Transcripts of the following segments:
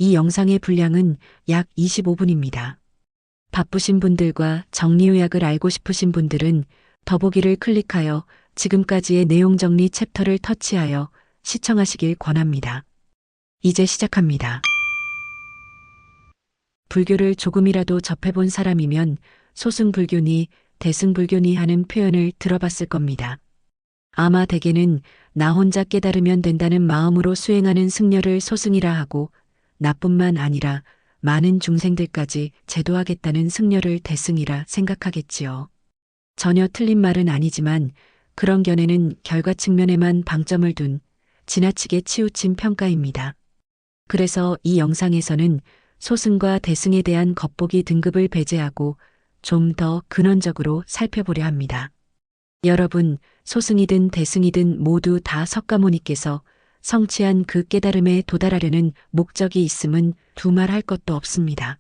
이 영상의 분량은 약 25분입니다. 바쁘신 분들과 정리요약을 알고 싶으신 분들은 더보기를 클릭하여 지금까지의 내용 정리 챕터를 터치하여 시청하시길 권합니다. 이제 시작합니다. 불교를 조금이라도 접해본 사람이면 소승불교니 대승불교니 하는 표현을 들어봤을 겁니다. 아마 대개는 나 혼자 깨달으면 된다는 마음으로 수행하는 승려를 소승이라 하고 나뿐만 아니라 많은 중생들까지 제도하겠다는 승려를 대승이라 생각하겠지요. 전혀 틀린 말은 아니지만 그런 견해는 결과 측면에만 방점을 둔 지나치게 치우친 평가입니다. 그래서 이 영상에서는 소승과 대승에 대한 겉보기 등급을 배제하고 좀 더 근원적으로 살펴보려 합니다. 여러분, 소승이든 대승이든 모두 다 석가모니께서 성취한 그 깨달음에 도달하려는 목적이 있음은 두말할 것도 없습니다.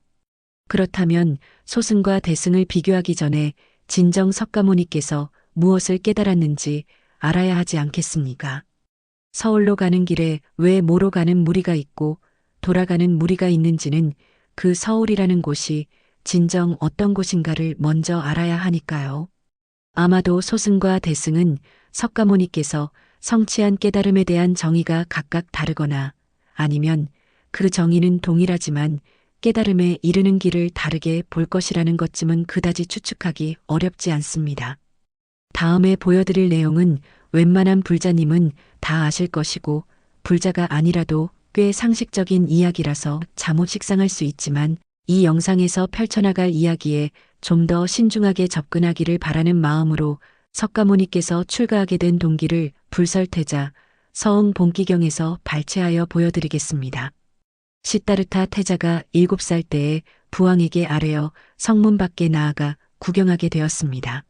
그렇다면 소승과 대승을 비교하기 전에 진정 석가모니께서 무엇을 깨달았는지 알아야 하지 않겠습니까? 서울로 가는 길에 왜 모로 가는 무리가 있고 돌아가는 무리가 있는지는 그 서울이라는 곳이 진정 어떤 곳인가를 먼저 알아야 하니까요. 아마도 소승과 대승은 석가모니께서 성취한 깨달음에 대한 정의가 각각 다르거나 아니면 그 정의는 동일하지만 깨달음에 이르는 길을 다르게 볼 것이라는 것쯤은 그다지 추측하기 어렵지 않습니다. 다음에 보여드릴 내용은 웬만한 불자님은 다 아실 것이고 불자가 아니라도 꽤 상식적인 이야기라서 잠옷 식상할 수 있지만 이 영상에서 펼쳐나갈 이야기에 좀 더 신중하게 접근하기를 바라는 마음으로 석가모니께서 출가하게 된 동기를 불설태자 서응 본기경에서 발췌하여 보여드리겠습니다. 시다르타 태자가 7살 때에 부왕에게 아뢰어 성문 밖에 나아가 구경하게 되었습니다.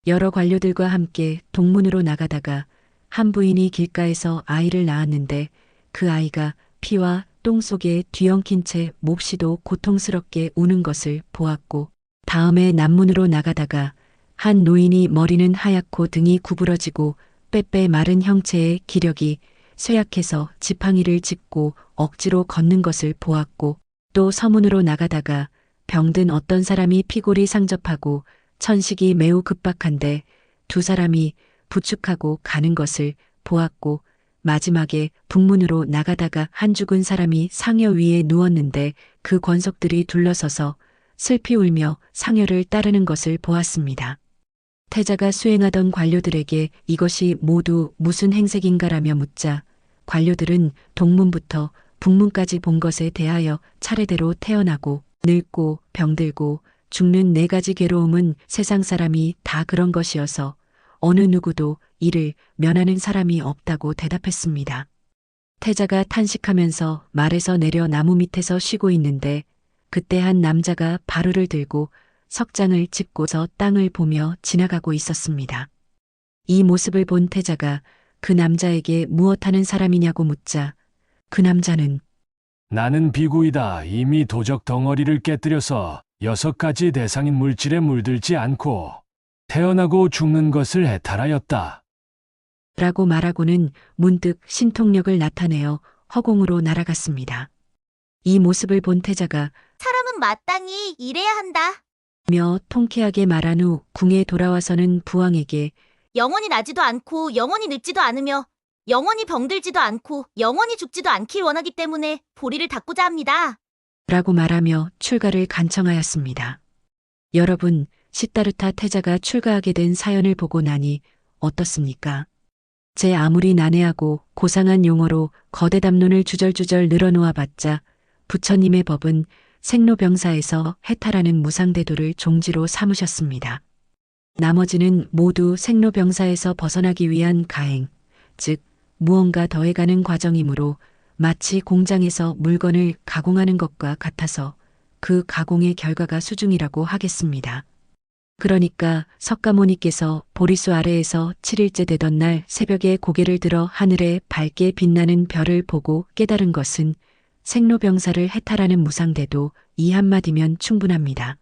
여러 관료들과 함께 동문으로 나가다가 한 부인이 길가에서 아이를 낳았는데 그 아이가 피와 똥 속에 뒤엉킨 채 몹시도 고통스럽게 우는 것을 보았고 다음에 남문으로 나가다가 한 노인이 머리는 하얗고 등이 구부러지고 빼빼 마른 형체의 기력이 쇠약해서 지팡이를 짚고 억지로 걷는 것을 보았고 또 서문으로 나가다가 병든 어떤 사람이 피골이 상접하고 천식이 매우 급박한데 두 사람이 부축하고 가는 것을 보았고 마지막에 북문으로 나가다가 한 죽은 사람이 상여 위에 누웠는데 그 권속들이 둘러서서 슬피 울며 상여를 따르는 것을 보았습니다. 태자가 수행하던 관료들에게 이것이 모두 무슨 행색인가라며 묻자 관료들은 동문부터 북문까지 본 것에 대하여 차례대로 태어나고 늙고 병들고 죽는 4가지 괴로움은 세상 사람이 다 그런 것이어서 어느 누구도 이를 면하는 사람이 없다고 대답했습니다. 태자가 탄식하면서 말에서 내려 나무 밑에서 쉬고 있는데 그때 한 남자가 바루를 들고 석장을 짚고서 땅을 보며 지나가고 있었습니다. 이 모습을 본 태자가 그 남자에게 무엇하는 사람이냐고 묻자 그 남자는 나는 비구이다. 이미 도적 덩어리를 깨뜨려서 6가지 대상인 물질에 물들지 않고 태어나고 죽는 것을 해탈하였다. 라고 말하고는 문득 신통력을 나타내어 허공으로 날아갔습니다. 이 모습을 본 태자가 사람은 마땅히 일해야 한다. 며 통쾌하게 말한 후 궁에 돌아와서는 부왕에게 영원히 나지도 않고 영원히 늙지도 않으며 영원히 병들지도 않고 영원히 죽지도 않길 원하기 때문에 보리를 닫고자 합니다. 라고 말하며 출가를 간청하였습니다. 여러분, 시다르타 태자가 출가하게 된 사연을 보고 나니 어떻습니까? 제 아무리 난해하고 고상한 용어로 거대 담론을 주절주절 늘어놓아봤자 부처님의 법은 생로병사에서 해탈하는 무상대도를 종지로 삼으셨습니다. 나머지는 모두 생로병사에서 벗어나기 위한 가행, 즉 무언가 더해가는 과정이므로 마치 공장에서 물건을 가공하는 것과 같아서 그 가공의 결과가 수중이라고 하겠습니다. 그러니까 석가모니께서 보리수 아래에서 7일째 되던 날 새벽에 고개를 들어 하늘에 밝게 빛나는 별을 보고 깨달은 것은 생로병사를 해탈하는 무상대도 이 한마디면 충분합니다.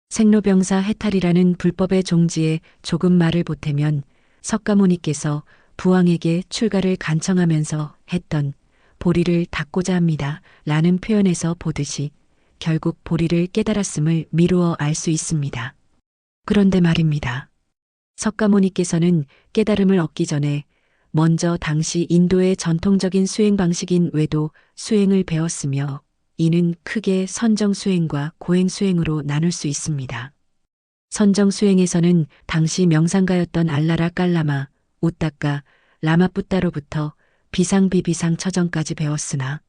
생로병사 해탈이라는 불법의 종지에 조금 말을 보태면 석가모니께서 부왕에게 출가를 간청하면서 했던 보리를 닦고자 합니다. 라는 표현에서 보듯이 결국 보리를 깨달았음을 미루어 알 수 있습니다. 그런데 말입니다. 석가모니께서는 깨달음을 얻기 전에 먼저 당시 인도의 전통적인 수행 방식인 외도 수행을 배웠으며 이는 크게 선정 수행과 고행 수행으로 나눌 수 있습니다. 선정 수행에서는 당시 명상가였던 알라라 깔라마, 우따까, 라마뿌따로부터 비상비비상 처정까지 배웠으나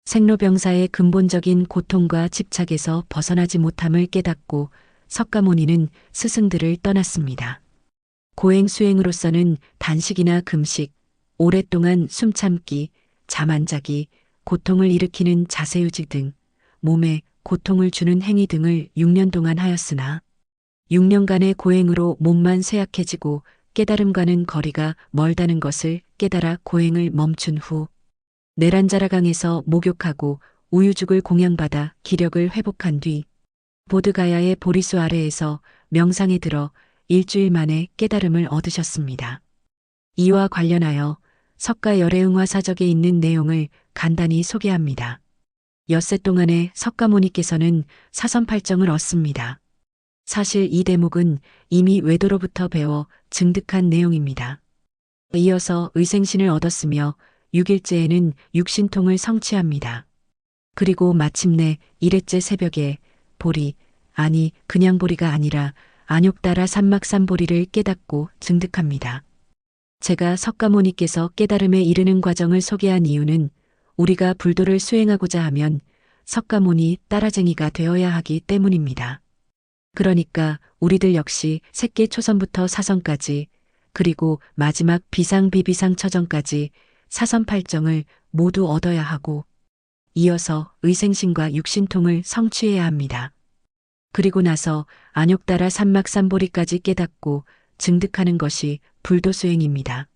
생로병사의 근본적인 고통과 집착에서 벗어나지 못함을 깨닫고 석가모니는 스승들을 떠났습니다. 고행 수행으로서는 단식이나 금식, 오랫동안 숨참기, 잠 안 자기, 고통을 일으키는 자세 유지 등 몸에 고통을 주는 행위 등을 6년 동안 하였으나 6년간의 고행으로 몸만 쇠약해지고 깨달음과는 거리가 멀다는 것을 깨달아 고행을 멈춘 후 네란자라강에서 목욕하고 우유죽을 공양받아 기력을 회복한 뒤 보드가야의 보리수 아래에서 명상에 들어 일주일 만에 깨달음을 얻으셨습니다. 이와 관련하여 석가열애응화사적에 있는 내용을 간단히 소개합니다. 엿새 동안에 석가모니께서는 사선팔정을 얻습니다. 사실 이 대목은 이미 외도로부터 배워 증득한 내용입니다. 이어서 의생신을 얻었으며 6일째에는 육신통을 성취합니다. 그리고 마침내 1회째 새벽에 보리, 아니 그냥 보리가 아니라 안욕따라 삼막삼보리를 깨닫고 증득합니다. 제가 석가모니께서 깨달음에 이르는 과정을 소개한 이유는 우리가 불도를 수행하고자 하면 석가모니 따라쟁이가 되어야 하기 때문입니다. 그러니까 우리들 역시 새끼 초선부터 사선까지 그리고 마지막 비상비비상 처정까지 사선팔정을 모두 얻어야 하고 이어서 의생신과 육신통을 성취해야 합니다. 그리고 나서 안욕따라 삼막삼보리까지 깨닫고 증득하는 것이 불도수행입니다.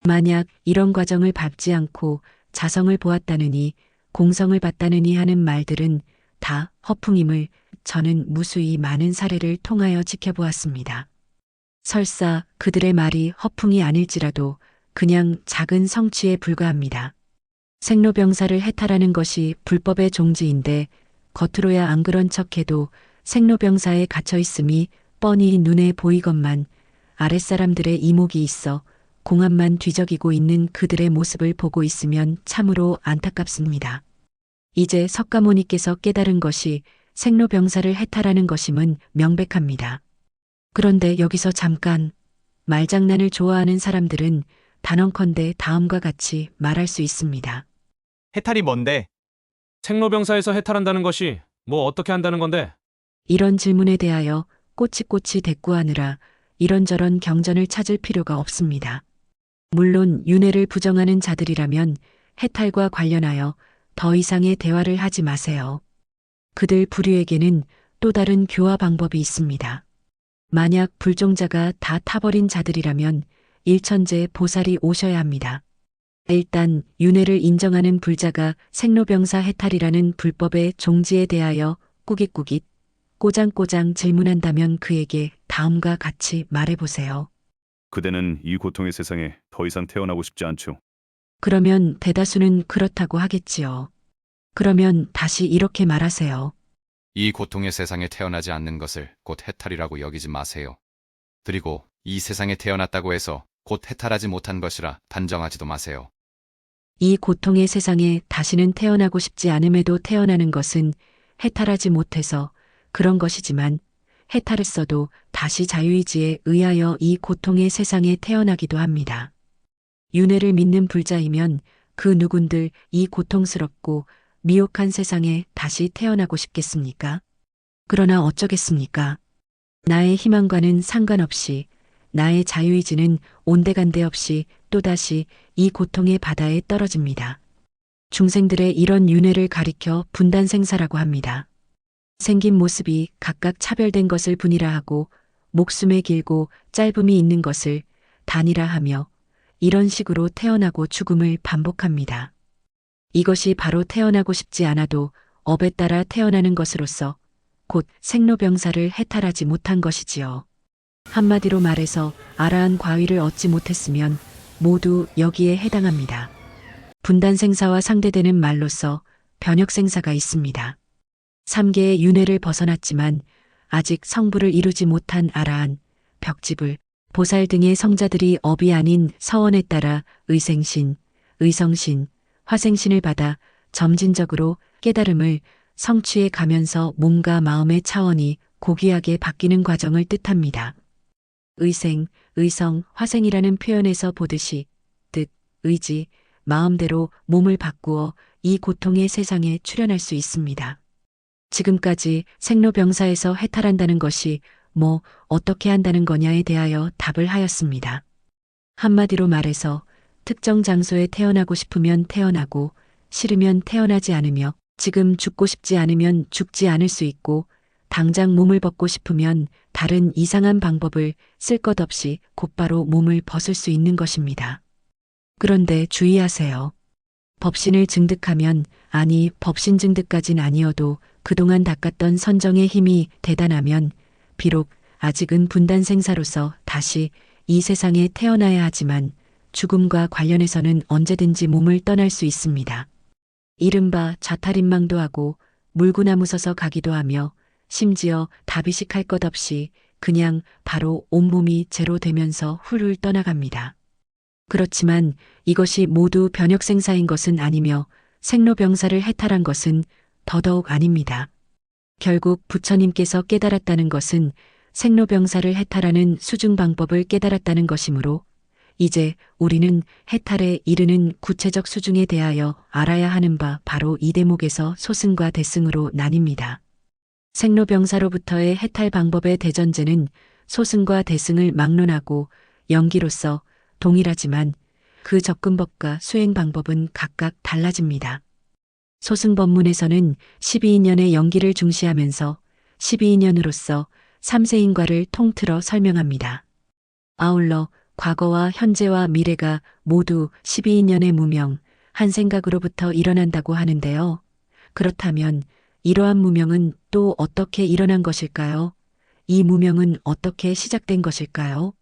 만약 이런 과정을 밟지 않고 자성을 보았다느니 공성을 봤다느니 하는 말들은 다 허풍임을 저는 무수히 많은 사례를 통하여 지켜보았습니다. 설사 그들의 말이 허풍이 아닐지라도 그냥 작은 성취에 불과합니다. 생로병사를 해탈하는 것이 불법의 종지인데 겉으로야 안 그런 척해도 생로병사에 갇혀 있음이 뻔히 눈에 보이건만 아랫사람들의 이목이 있어 공안만 뒤적이고 있는 그들의 모습을 보고 있으면 참으로 안타깝습니다. 이제 석가모니께서 깨달은 것이 생로병사를 해탈하는 것임은 명백합니다. 그런데 여기서 잠깐 말장난을 좋아하는 사람들은 단언컨대 다음과 같이 말할 수 있습니다. 해탈이 뭔데? 생로병사에서 해탈한다는 것이 뭐 어떻게 한다는 건데? 이런 질문에 대하여 꼬치꼬치 대꾸하느라 이런저런 경전을 찾을 필요가 없습니다. 물론 윤회를 부정하는 자들이라면 해탈과 관련하여 더 이상의 대화를 하지 마세요. 그들 부류에게는 또 다른 교화 방법이 있습니다. 만약 불종자가 다 타버린 자들이라면 일천제 보살이 오셔야 합니다. 일단 윤회를 인정하는 불자가 생로병사 해탈이라는 불법의 종지에 대하여 꾸깃꾸깃 꼬장꼬장 질문한다면 그에게 다음과 같이 말해보세요. 그대는 이 고통의 세상에 더 이상 태어나고 싶지 않죠. 그러면 대다수는 그렇다고 하겠지요. 그러면 다시 이렇게 말하세요. 이 고통의 세상에 태어나지 않는 것을 곧 해탈이라고 여기지 마세요. 그리고 이 세상에 태어났다고 해서 곧 해탈하지 못한 것이라 단정하지도 마세요. 이 고통의 세상에 다시는 태어나고 싶지 않음에도 태어나는 것은 해탈하지 못해서 그런 것이지만 해탈했어도 다시 자유의지에 의하여 이 고통의 세상에 태어나기도 합니다. 윤회를 믿는 불자이면 그 누군들 이 고통스럽고 미혹한 세상에 다시 태어나고 싶겠습니까? 그러나 어쩌겠습니까? 나의 희망과는 상관없이 나의 자유의지는 온데간데 없이 또다시 이 고통의 바다에 떨어집니다. 중생들의 이런 윤회를 가리켜 분단생사라고 합니다. 생긴 모습이 각각 차별된 것을 분이라 하고 목숨에 길고 짧음이 있는 것을 단이라 하며 이런 식으로 태어나고 죽음을 반복합니다. 이것이 바로 태어나고 싶지 않아도 업에 따라 태어나는 것으로서 곧 생로병사를 해탈하지 못한 것이지요. 한마디로 말해서 아라한 과위를 얻지 못했으면 모두 여기에 해당합니다. 분단생사와 상대되는 말로서 변혁생사가 있습니다. 3개의 윤회를 벗어났지만 아직 성부를 이루지 못한 아라한, 벽지불, 보살 등의 성자들이 업이 아닌 서원에 따라 의생신, 의성신, 화생신을 받아 점진적으로 깨달음을 성취해 가면서 몸과 마음의 차원이 고귀하게 바뀌는 과정을 뜻합니다. 의생, 의성, 화생이라는 표현에서 보듯이 뜻, 의지, 마음대로 몸을 바꾸어 이 고통의 세상에 출현할 수 있습니다. 지금까지 생로병사에서 해탈한다는 것이 어떻게 한다는 거냐에 대하여 답을 하였습니다. 한마디로 말해서 특정 장소에 태어나고 싶으면 태어나고 싫으면 태어나지 않으며 지금 죽고 싶지 않으면 죽지 않을 수 있고 당장 몸을 벗고 싶으면 다른 이상한 방법을 쓸 것 없이 곧바로 몸을 벗을 수 있는 것입니다. 그런데 주의하세요. 법신을 증득하면, 아니 법신 증득까진 아니어도 그동안 닦았던 선정의 힘이 대단하면 비록 아직은 분단생사로서 다시 이 세상에 태어나야 하지만 죽음과 관련해서는 언제든지 몸을 떠날 수 있습니다. 이른바 자탈인망도 하고 물구나무 서서 가기도 하며 심지어 다비식할 것 없이 그냥 바로 온몸이 제로 되면서 훌훌 떠나갑니다. 그렇지만 이것이 모두 변혁생사인 것은 아니며 생로병사를 해탈한 것은 더더욱 아닙니다. 결국 부처님께서 깨달았다는 것은 생로병사를 해탈하는 수중 방법을 깨달았다는 것이므로 이제 우리는 해탈에 이르는 구체적 수중에 대하여 알아야 하는 바 바로 이 대목에서 소승과 대승으로 나뉩니다. 생로병사로부터의 해탈 방법의 대전제는 소승과 대승을 막론하고 연기로서 동일하지만 그 접근법과 수행 방법은 각각 달라집니다. 소승법문에서는 12인연의 연기를 중시하면서 12인연으로서 3세인과를 통틀어 설명합니다. 아울러 과거와 현재와 미래가 모두 12인연의 무명, 한 생각으로부터 일어난다고 하는데요. 그렇다면 이러한 무명은 또 어떻게 일어난 것일까요? 이 무명은 어떻게 시작된 것일까요?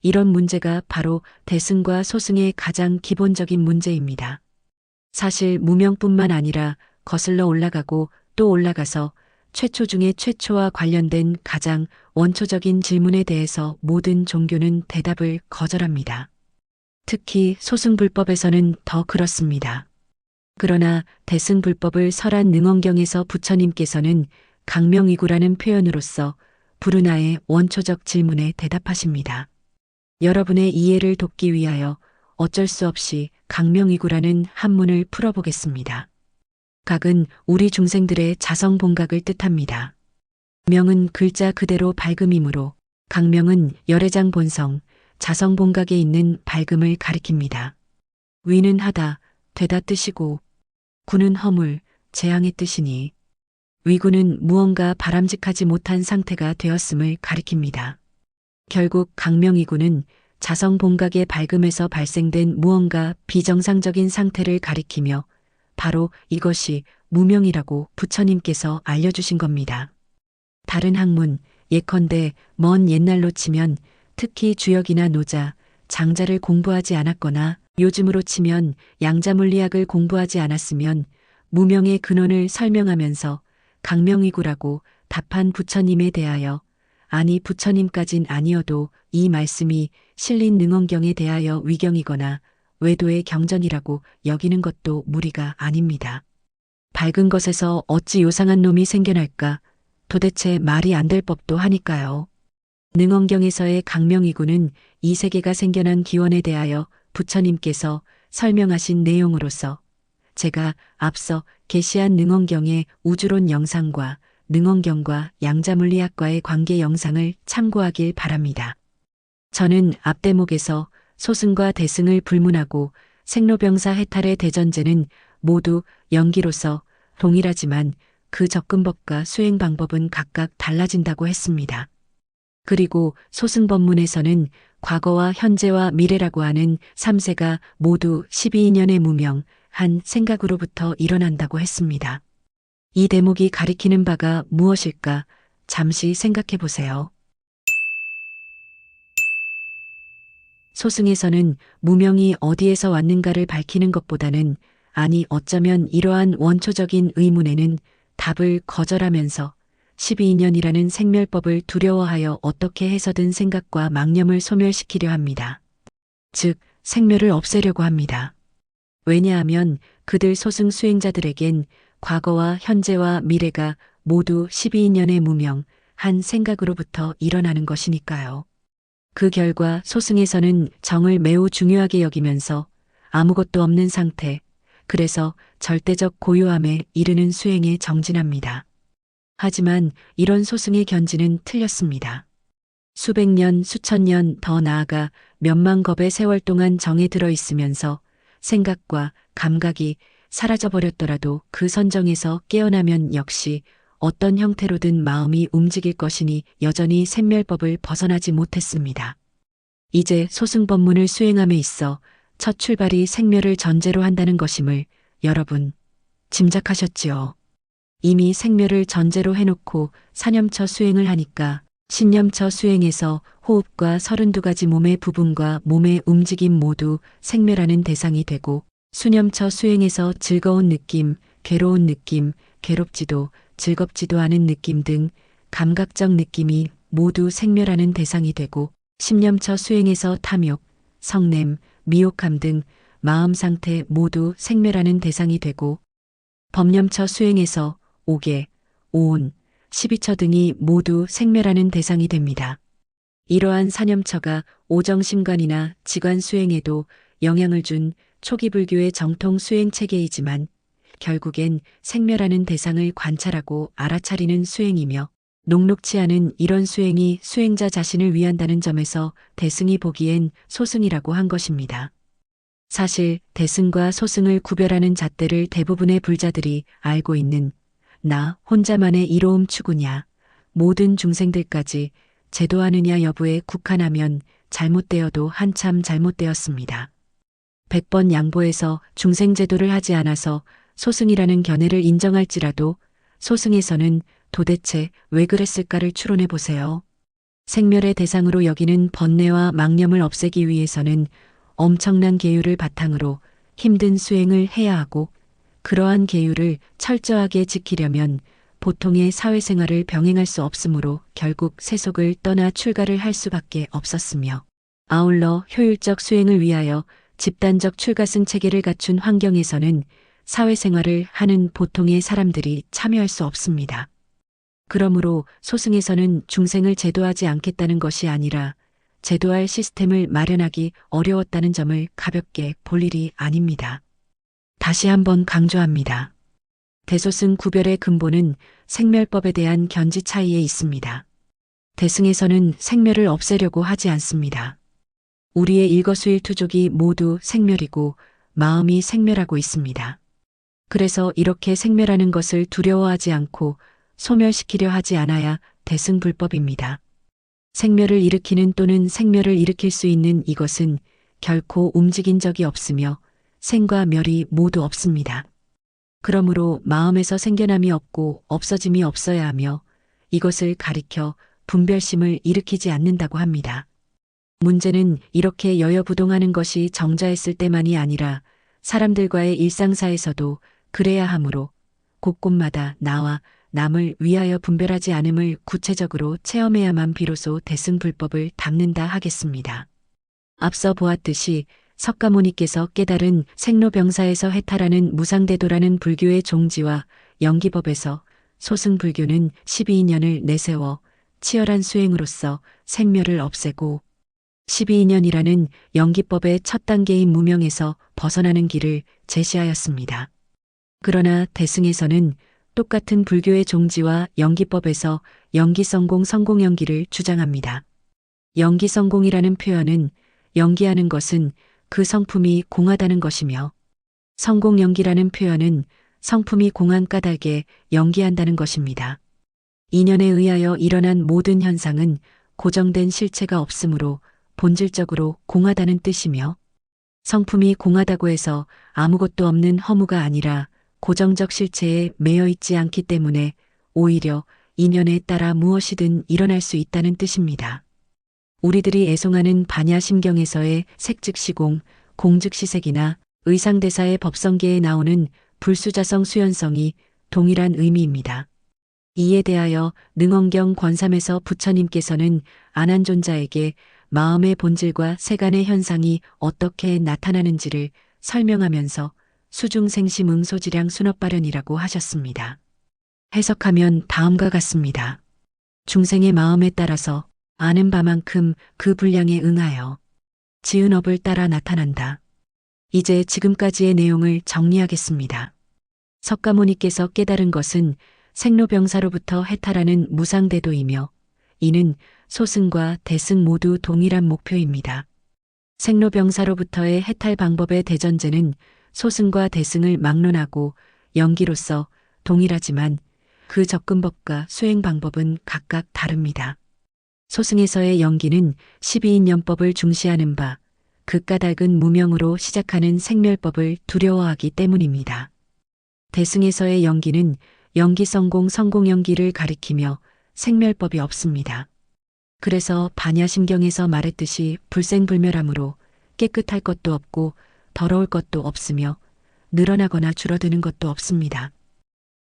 이런 문제가 바로 대승과 소승의 가장 기본적인 문제입니다. 사실 무명뿐만 아니라 거슬러 올라가고 또 올라가서 최초 중의 최초와 관련된 가장 원초적인 질문에 대해서 모든 종교는 대답을 거절합니다. 특히 소승불법에서는 더 그렇습니다. 그러나 대승불법을 설한 능언경에서 부처님께서는 강명이구라는 표현으로서 불운하의 원초적 질문에 대답하십니다. 여러분의 이해를 돕기 위하여 어쩔 수 없이 강명이구라는 한문을 풀어보겠습니다. 각은 우리 중생들의 자성본각을 뜻합니다. 명은 글자 그대로 밝음이므로 강명은 열애장 본성, 자성본각에 있는 밝음을 가리킵니다. 위는 하다, 되다 뜻이고 구는 허물, 재앙의 뜻이니 위구는 무언가 바람직하지 못한 상태가 되었음을 가리킵니다. 결국 강명이구는 자성본각의 밝음에서 발생된 무언가 비정상적인 상태를 가리키며 바로 이것이 무명이라고 부처님께서 알려주신 겁니다. 다른 학문, 예컨대 먼 옛날로 치면 특히 주역이나 노자, 장자를 공부하지 않았거나 요즘으로 치면 양자물리학을 공부하지 않았으면 무명의 근원을 설명하면서 강명이구라고 답한 부처님에 대하여 아니 부처님까진 아니어도 이 말씀이 실린 능언경에 대하여 위경이거나 외도의 경전이라고 여기는 것도 무리가 아닙니다. 밝은 것에서 어찌 요상한 놈이 생겨날까? 도대체 말이 안 될 법도 하니까요. 능언경에서의 강명이구는 이 세계가 생겨난 기원에 대하여 부처님께서 설명하신 내용으로서 제가 앞서 게시한 능언경의 우주론 영상과 능언경과 양자물리학과의 관계 영상을 참고하길 바랍니다. 저는 앞 대목에서 소승과 대승을 불문하고 생로병사 해탈의 대전제는 모두 연기로서 동일하지만 그 접근법과 수행 방법은 각각 달라진다고 했습니다. 그리고 소승법문에서는 과거와 현재와 미래라고 하는 3세가 모두 12인연의 무명, 한 생각으로부터 일어난다고 했습니다. 이 대목이 가리키는 바가 무엇일까? 잠시 생각해 보세요. 소승에서는 무명이 어디에서 왔는가를 밝히는 것보다는 아니 어쩌면 이러한 원초적인 의문에는 답을 거절하면서 12인연이라는 생멸법을 두려워하여 어떻게 해서든 생각과 망념을 소멸시키려 합니다. 즉, 생멸을 없애려고 합니다. 왜냐하면 그들 소승 수행자들에겐 과거와 현재와 미래가 모두 12인연의 무명, 한 생각으로부터 일어나는 것이니까요. 그 결과 소승에서는 정을 매우 중요하게 여기면서 아무것도 없는 상태, 그래서 절대적 고요함에 이르는 수행에 정진합니다. 하지만 이런 소승의 견지는 틀렸습니다. 수백 년, 수천 년 더 나아가 몇만 겁의 세월 동안 정에 들어 있으면서 생각과 감각이 사라져버렸더라도 그 선정에서 깨어나면 역시 어떤 형태로든 마음이 움직일 것이니 여전히 생멸법을 벗어나지 못했습니다. 이제 소승법문을 수행함에 있어 첫 출발이 생멸을 전제로 한다는 것임을 여러분 짐작하셨지요. 이미 생멸을 전제로 해놓고 사념처 수행을 하니까 신념처 수행에서 호흡과 32가지 몸의 부분과 몸의 움직임 모두 생멸하는 대상이 되고 수념처 수행에서 즐거운 느낌, 괴로운 느낌, 괴롭지도 즐겁지도 않은 느낌 등 감각적 느낌이 모두 생멸하는 대상이 되고 심념처 수행에서 탐욕, 성냄, 미혹함 등 마음 상태 모두 생멸하는 대상이 되고 법념처 수행에서 오계, 오온, 12처 등이 모두 생멸하는 대상이 됩니다. 이러한 사념처가 오정심관이나 지관 수행에도 영향을 준 초기 불교의 정통 수행 체계이지만 결국엔 생멸하는 대상을 관찰하고 알아차리는 수행이며 녹록치 않은 이런 수행이 수행자 자신을 위한다는 점에서 대승이 보기엔 소승이라고 한 것입니다. 사실 대승과 소승을 구별하는 잣대를 대부분의 불자들이 알고 있는 나 혼자만의 이로움 추구냐, 모든 중생들까지 제도하느냐 여부에 국한하면 잘못되어도 한참 잘못되었습니다. 100번 양보해서 중생제도를 하지 않아서 소승이라는 견해를 인정할지라도 소승에서는 도대체 왜 그랬을까를 추론해 보세요. 생멸의 대상으로 여기는 번뇌와 망념을 없애기 위해서는 엄청난 계율을 바탕으로 힘든 수행을 해야 하고 그러한 계율을 철저하게 지키려면 보통의 사회생활을 병행할 수 없으므로 결국 세속을 떠나 출가를 할 수밖에 없었으며 아울러 효율적 수행을 위하여 집단적 출가승 체계를 갖춘 환경에서는 사회생활을 하는 보통의 사람들이 참여할 수 없습니다. 그러므로 소승에서는 중생을 제도하지 않겠다는 것이 아니라 제도할 시스템을 마련하기 어려웠다는 점을 가볍게 볼 일이 아닙니다. 다시 한번 강조합니다. 대소승 구별의 근본은 생멸법에 대한 견지 차이에 있습니다. 대승에서는 생멸을 없애려고 하지 않습니다. 우리의 일거수일투족이 모두 생멸이고 마음이 생멸하고 있습니다. 그래서 이렇게 생멸하는 것을 두려워하지 않고 소멸시키려 하지 않아야 대승불법입니다. 생멸을 일으키는 또는 생멸을 일으킬 수 있는 이것은 결코 움직인 적이 없으며 생과 멸이 모두 없습니다. 그러므로 마음에서 생겨남이 없고 없어짐이 없어야 하며 이것을 가리켜 분별심을 일으키지 않는다고 합니다. 문제는 이렇게 여여부동하는 것이 정자했을 때만이 아니라 사람들과의 일상사에서도 그래야 하므로 곳곳마다 나와 남을 위하여 분별하지 않음을 구체적으로 체험해야만 비로소 대승불법을 담는다 하겠습니다. 앞서 보았듯이 석가모니께서 깨달은 생로병사에서 해탈하는 무상대도라는 불교의 종지와 연기법에서 소승불교는 12인연을 내세워 치열한 수행으로서 생멸을 없애고 12인연이라는 연기법의 첫 단계인 무명에서 벗어나는 길을 제시하였습니다. 그러나 대승에서는 똑같은 불교의 종지와 연기법에서 연기성공 성공연기를 주장합니다. 연기성공이라는 표현은 연기하는 것은 그 성품이 공하다는 것이며 성공연기라는 표현은 성품이 공한 까닭에 연기한다는 것입니다. 인연에 의하여 일어난 모든 현상은 고정된 실체가 없으므로 본질적으로 공하다는 뜻이며 성품이 공하다고 해서 아무것도 없는 허무가 아니라 고정적 실체에 매여 있지 않기 때문에 오히려 인연에 따라 무엇이든 일어날 수 있다는 뜻입니다. 우리들이 애송하는 반야심경에서의 색즉시공, 공즉시색이나 의상대사의 법성계에 나오는 불수자성 수연성이 동일한 의미입니다. 이에 대하여 능언경 권삼에서 부처님께서는 안한존자에게 마음의 본질과 세간의 현상이 어떻게 나타나는지를 설명하면서 수중생심응소지량 순업발현이라고 하셨습니다. 해석하면 다음과 같습니다. 중생의 마음에 따라서 아는 바만큼 그 분량에 응하여 지은 업을 따라 나타난다. 이제 지금까지의 내용을 정리하겠습니다. 석가모니께서 깨달은 것은 생로병사로부터 해탈하는 무상대도이며 이는 소승과 대승 모두 동일한 목표입니다. 생로병사로부터의 해탈 방법의 대전제는 소승과 대승을 막론하고 연기로서 동일하지만 그 접근법과 수행 방법은 각각 다릅니다. 소승에서의 연기는 12인연법을 중시하는 바, 그 까닭은 무명으로 시작하는 생멸법을 두려워하기 때문입니다. 대승에서의 연기는 연기성공 성공연기를 가리키며 생멸법이 없습니다. 그래서 반야심경에서 말했듯이 불생불멸하므로 깨끗할 것도 없고 더러울 것도 없으며 늘어나거나 줄어드는 것도 없습니다.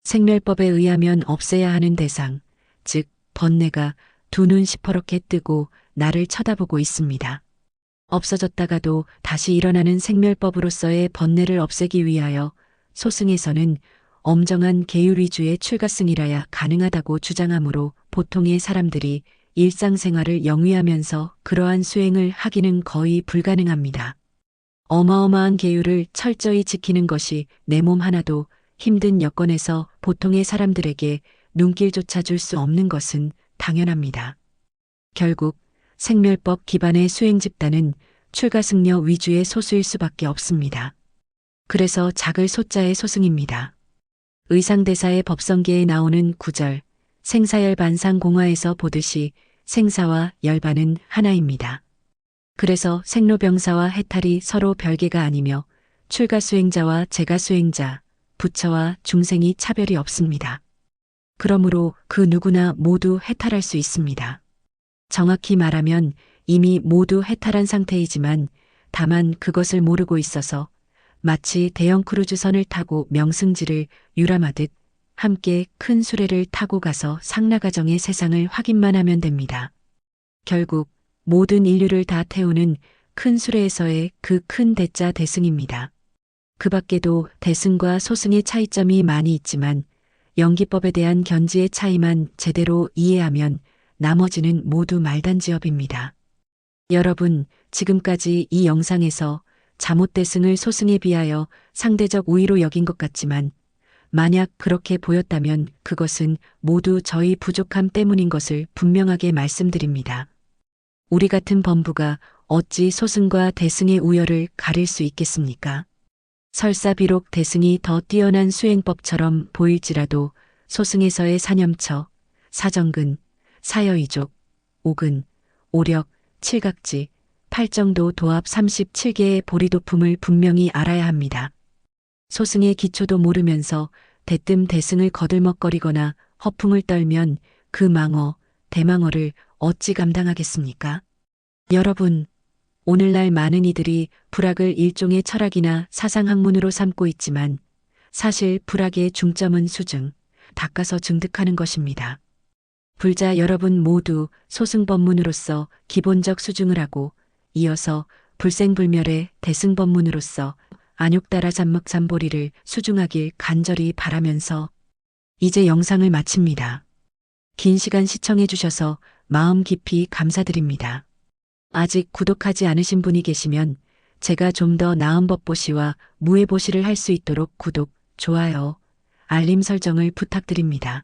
생멸법에 의하면 없애야 하는 대상, 즉 번뇌가 두 눈 시퍼렇게 뜨고 나를 쳐다보고 있습니다. 없어졌다가도 다시 일어나는 생멸법으로서의 번뇌를 없애기 위하여 소승에서는 엄정한 계율 위주의 출가승이라야 가능하다고 주장하므로 보통의 사람들이 일상생활을 영위하면서 그러한 수행을 하기는 거의 불가능합니다. 어마어마한 계율을 철저히 지키는 것이 내 몸 하나도 힘든 여건에서 보통의 사람들에게 눈길조차 줄 수 없는 것은 당연합니다. 결국 생멸법 기반의 수행 집단은 출가승려 위주의 소수일 수밖에 없습니다. 그래서 작을 소자의 소승입니다. 의상대사의 법성계에 나오는 구절, 생사열반상공화에서 보듯이 생사와 열반은 하나입니다. 그래서 생로병사와 해탈이 서로 별개가 아니며 출가수행자와 재가수행자, 부처와 중생이 차별이 없습니다. 그러므로 그 누구나 모두 해탈할 수 있습니다. 정확히 말하면 이미 모두 해탈한 상태이지만 다만 그것을 모르고 있어서 마치 대형 크루즈선을 타고 명승지를 유람하듯 함께 큰 수레를 타고 가서 상라가정의 세상을 확인만 하면 됩니다. 결국 모든 인류를 다 태우는 큰 수레에서의 그 큰 대자 대승입니다. 그 밖에도 대승과 소승의 차이점이 많이 있지만 연기법에 대한 견지의 차이만 제대로 이해하면 나머지는 모두 말단지업입니다. 여러분, 지금까지 이 영상에서 잠옷대승을 소승에 비하여 상대적 우위로 여긴 것 같지만 만약 그렇게 보였다면 그것은 모두 저희 부족함 때문인 것을 분명하게 말씀드립니다. 우리 같은 범부가 어찌 소승과 대승의 우열을 가릴 수 있겠습니까? 설사 비록 대승이 더 뛰어난 수행법처럼 보일지라도 소승에서의 사념처, 사정근, 사여이족, 오근, 오력, 칠각지, 팔정도 도합 37개의 보리도품을 분명히 알아야 합니다. 소승의 기초도 모르면서 대뜸 대승을 거들먹거리거나 허풍을 떨면 그 망어, 대망어를 어찌 감당하겠습니까? 여러분, 오늘날 많은 이들이 불학을 일종의 철학이나 사상학문으로 삼고 있지만 사실 불학의 중점은 수증, 닦아서 증득하는 것입니다. 불자 여러분 모두 소승법문으로서 기본적 수증을 하고 이어서 불생불멸의 대승법문으로서 안욕따라 잠먹삼보리를 수중하길 간절히 바라면서 이제 영상을 마칩니다. 긴 시간 시청해 주셔서 마음 깊이 감사드립니다. 아직 구독하지 않으신 분이 계시면 제가 좀 더 나은 법보시와 무해보시를 할 수 있도록 구독, 좋아요, 알림 설정을 부탁드립니다.